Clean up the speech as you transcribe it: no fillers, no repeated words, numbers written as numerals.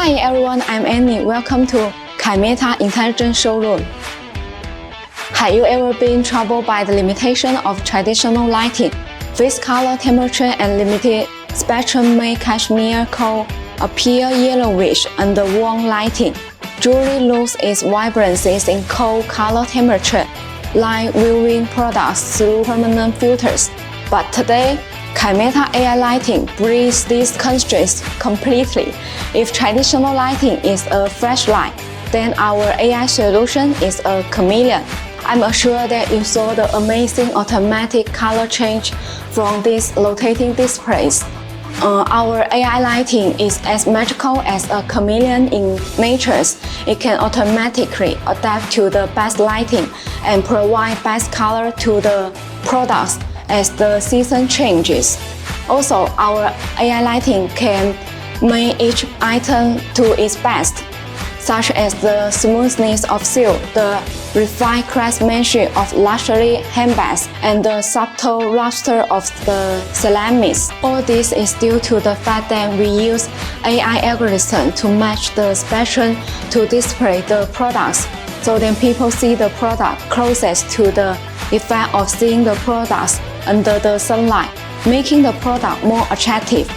Hi everyone, I'm Annie. Welcome to Caimeta Intelligent Showroom. Have you ever been troubled by the limitation of traditional lighting? Fixed color temperature and limited spectrum make cashmere coal appear yellowish under warm lighting. Jewelry loses its vibrancy in cold color temperature, like viewing products through permanent filters. But today, Caimeta AI lighting breaks these constraints completely. If traditional lighting is a flashlight, then our AI solution is a chameleon. I'm sure that you saw the amazing automatic color change from these rotating displays. Our AI lighting is as magical as a chameleon in nature. It can automatically adapt to the best lighting and provide best color to the products as the season changes. Also, our AI lighting can make each item to its best, such as the smoothness of silk, the refined craftsmanship of luxury handbags, and the subtle luster of the ceramics. All this is due to the fact that we use AI algorithm to match the spectrum to display the products, so then people see the product closest to the effect of seeing the products under the sunlight, making the product more attractive.